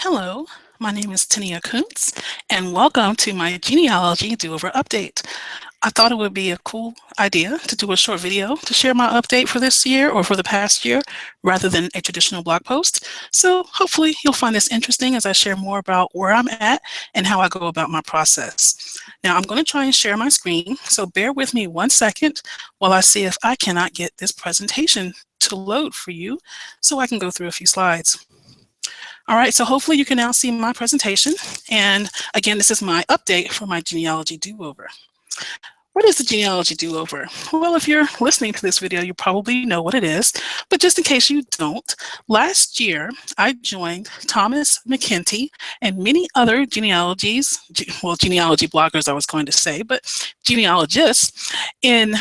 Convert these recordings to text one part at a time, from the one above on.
Hello, my name is Taneya, and welcome to my genealogy do-over update. I thought it would be a cool idea to do a short video to share my update for this year or for the past year rather than a traditional blog post. So hopefully you'll find this interesting as I share more about where I'm at and how I go about my process. Now I'm going to try and share my screen, so bear with me 1 second while I see if I cannot get this presentation to load for you so I can go through a few slides. All right, so hopefully you can now see my presentation. And again, this is my update for my genealogy do-over. What is the genealogy do-over? Well, if you're listening to this video, you probably know what it is, but just in case you don't, last year I joined Thomas McKenty and many other genealogy bloggers I was going to say, but genealogists in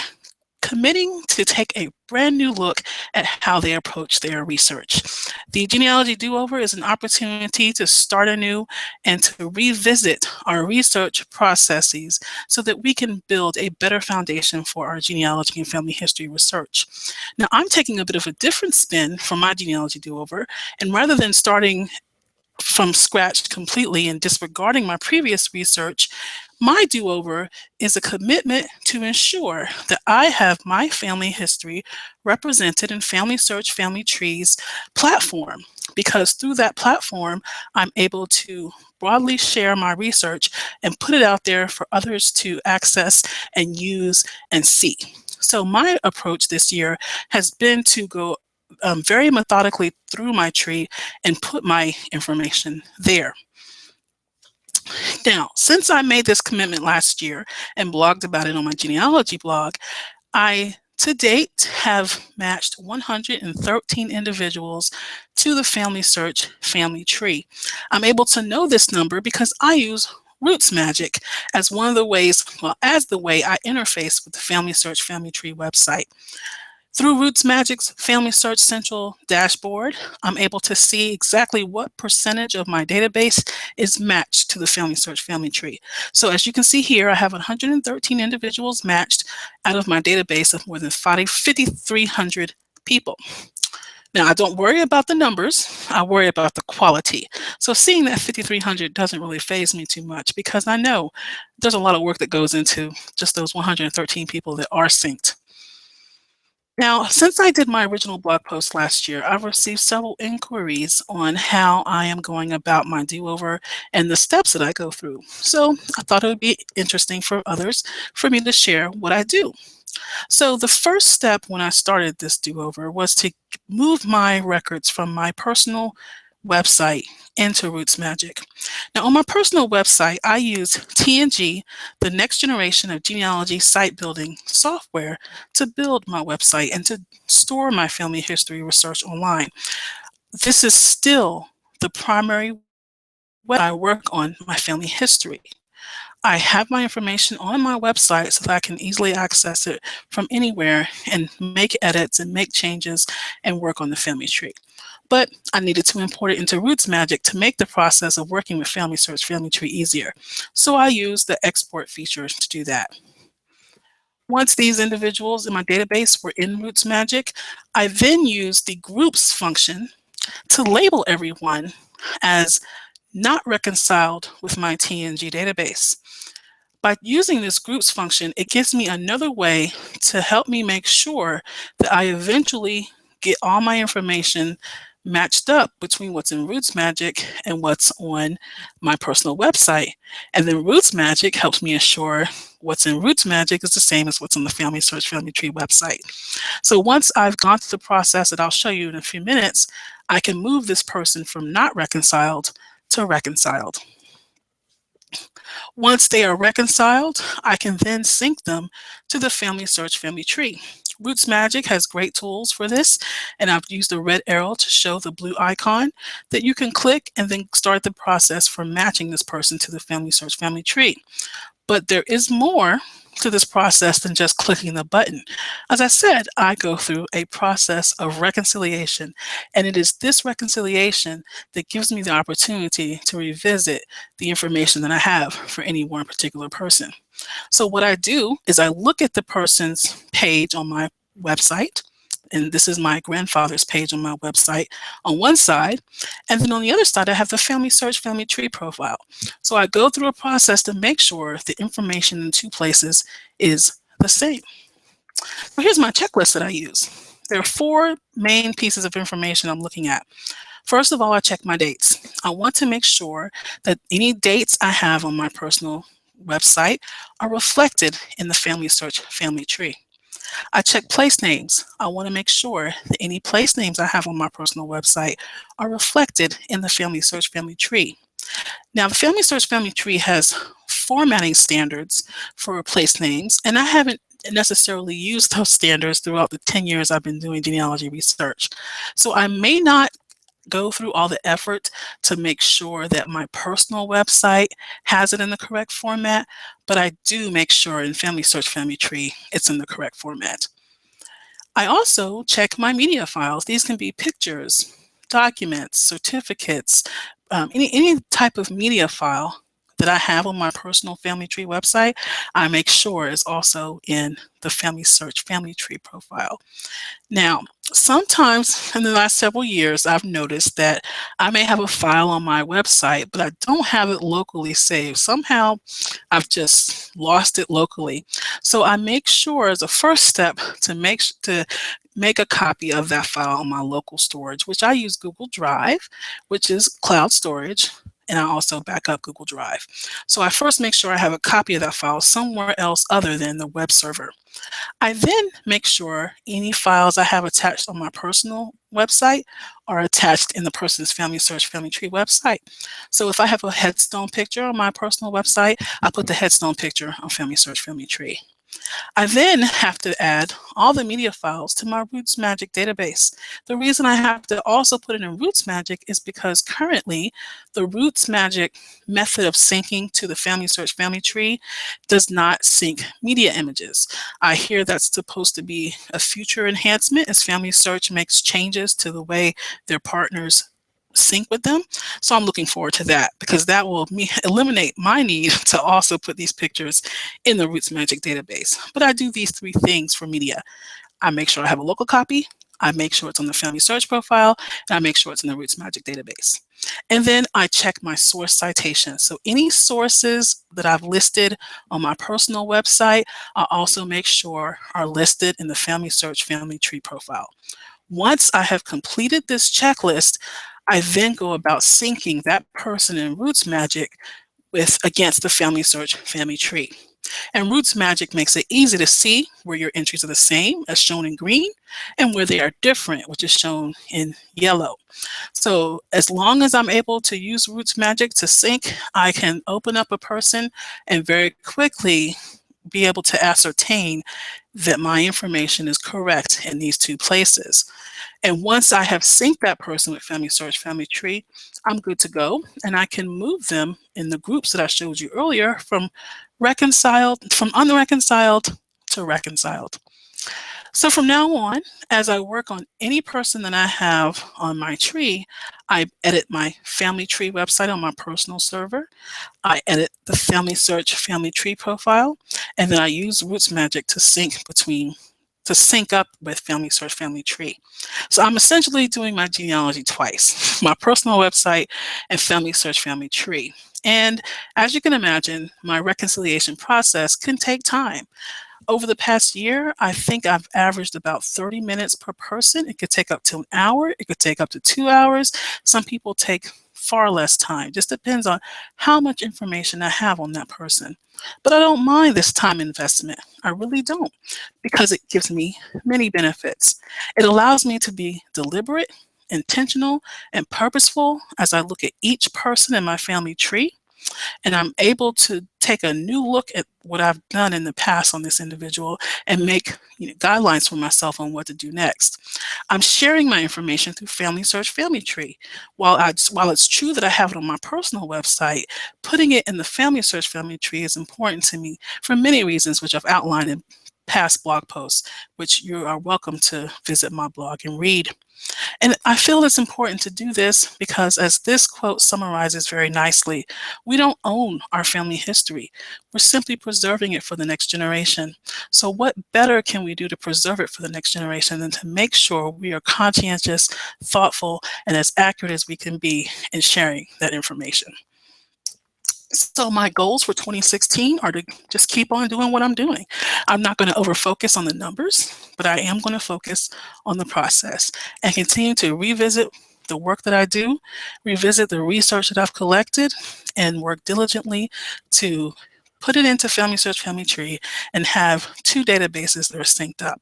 committing to take a brand new look at how they approach their research. The Genealogy Do-Over is an opportunity to start anew and to revisit our research processes so that we can build a better foundation for our genealogy and family history research. Now, I'm taking a bit of a different spin from my Genealogy Do-Over, and rather than starting from scratch completely and disregarding my previous research, my do-over is a commitment to ensure that I have my family history represented in Family Search Family Tree's platform, because through that platform, I'm able to broadly share my research and put it out there for others to access and use and see. So my approach this year has been to go very methodically through my tree and put my information there. Now, since I made this commitment last year and blogged about it on my genealogy blog, I to date have matched 113 individuals to the Family Search Family Tree. I'm able to know this number because I use Roots Magic as one of the ways, as the way I interface with the Family Search Family Tree website. Through Roots Magic's Family Search Central dashboard, I'm able to see exactly what percentage of my database is matched to the Family Search Family Tree. So as you can see here, I have 113 individuals matched out of my database of more than 5,300 people. Now, I don't worry about the numbers, I worry about the quality. So seeing that 5,300 doesn't really faze me too much because I know there's a lot of work that goes into just those 113 people that are synced. Now, since I did my original blog post last year, I've received several inquiries on how I am going about my do-over and the steps that I go through. So I thought it would be interesting for others for me to share what I do. So the first step when I started this do-over was to move my records from my personal website into Roots Magic. Now on my personal website, I use TNG, the next generation of genealogy site building software, to build my website and to store my family history research online. This is still the primary way I work on my family history. I have my information on my website so that I can easily access it from anywhere and make edits and make changes and work on the family tree. But I needed to import it into Roots Magic to make the process of working with Family Search Family Tree easier. So I used the export feature to do that. Once these individuals in my database were in Roots Magic, I then used the groups function to label everyone as not reconciled with my TNG database. By using this groups function, it gives me another way to help me make sure that I eventually get all my information matched up between what's in Roots Magic and what's on my personal website. And then Roots Magic helps me ensure what's in Roots Magic is the same as what's on the Family Search Family Tree website. So once I've gone through the process that I'll show you in a few minutes, I can move this person from not reconciled to reconciled. Once they are reconciled, I can then sync them to the Family Search Family Tree. Roots Magic has great tools for this, and I've used the red arrow to show the blue icon that you can click and then start the process for matching this person to the Family Search Family Tree. But there is more to this process than just clicking the button. As I said, I go through a process of reconciliation, and it is this reconciliation that gives me the opportunity to revisit the information that I have for any one particular person. So what I do is I look at the person's page on my website, and this is my grandfather's page on my website on one side, and then on the other side I have the family search family tree profile. So I go through a process to make sure the information in two places is the same. So here's my checklist that I use. There are four main pieces of information I'm looking at. First of all, I check my dates. I want to make sure that any dates I have on my personal website are reflected in the family search family tree. I check place names. I want to make sure that any place names I have on my personal website are reflected in the family search family tree. Now, the family search family tree has formatting standards for place names, and I haven't necessarily used those standards throughout the 10 years I've been doing genealogy research. So I may not go through all the effort to make sure that my personal website has it in the correct format, but I do make sure in Family Search Family Tree it's in the correct format. I also check my media files. These can be pictures, documents, certificates, any type of media file that I have on my personal family tree website, I make sure is also in the Family Search Family Tree profile. Now, sometimes in the last several years, I've noticed that I may have a file on my website, but I don't have it locally saved. Somehow I've just lost it locally. So I make sure as a first step to make a copy of that file on my local storage, which I use Google Drive, which is cloud storage, and I also back up Google Drive. So I first make sure I have a copy of that file somewhere else other than the web server. I then make sure any files I have attached on my personal website are attached in the person's Family Search Family Tree website. So if I have a headstone picture on my personal website, I put the headstone picture on Family Search Family Tree. I then have to add all the media files to my Roots Magic database. The reason I have to also put it in Roots Magic is because currently the Roots Magic method of syncing to the Family Search Family Tree does not sync media images. I hear that's supposed to be a future enhancement as Family Search makes changes to the way their partners sync with them. So I'm looking forward to that because that will eliminate my need to also put these pictures in the Roots Magic database. But I do these three things for media. I make sure I have a local copy, I make sure it's on the Family Search profile, and I make sure it's in the Roots Magic database. And then I check my source citations. So any sources that I've listed on my personal website, I also make sure are listed in the Family Search Family Tree profile. Once I have completed this checklist, I then go about syncing that person in Roots Magic against the Family Search Family Tree. And Roots Magic makes it easy to see where your entries are the same, as shown in green, and where they are different, which is shown in yellow. So as long as I'm able to use Roots Magic to sync, I can open up a person and very quickly be able to ascertain that my information is correct in these two places. And once I have synced that person with Family Search Family Tree, I'm good to go, and I can move them in the groups that I showed you earlier from unreconciled to reconciled. So from now on, as I work on any person that I have on my tree, I edit my family tree website on my personal server. I edit the Family Search Family Tree profile, and then I use Roots Magic to sync up with Family Search Family Tree. So I'm essentially doing my genealogy twice, my personal website and Family Search Family Tree. And as you can imagine, my reconciliation process can take time. Over the past year, I think I've averaged about 30 minutes per person. It could take up to an hour. It could take up to 2 hours. Some people take far less time. Just depends on how much information I have on that person. But I don't mind this time investment. I really don't, because it gives me many benefits. It allows me to be deliberate, intentional, and purposeful as I look at each person in my family tree, and I'm able to take a new look at what I've done in the past on this individual and make guidelines for myself on what to do next. I'm sharing my information through Family Search Family Tree. While it's true that I have it on my personal website, putting it in the Family Search Family Tree is important to me for many reasons, which I've outlined in past blog posts, which you are welcome to visit my blog and read. And I feel it's important to do this because, as this quote summarizes very nicely, we don't own our family history. We're simply preserving it for the next generation. So, what better can we do to preserve it for the next generation than to make sure we are conscientious, thoughtful, and as accurate as we can be in sharing that information? So my goals for 2016 are to just keep on doing what I'm doing. I'm not going to over focus on the numbers, but I am going to focus on the process and continue to revisit the work that I do, revisit the research that I've collected, and work diligently to put it into Family Search Family Tree and have two databases that are synced up.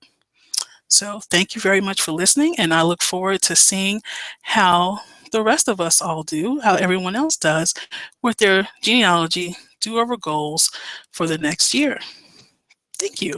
So thank you very much for listening, and I look forward to seeing how the rest of us all do, how everyone else does with their genealogy do-over goals for the next year. Thank you.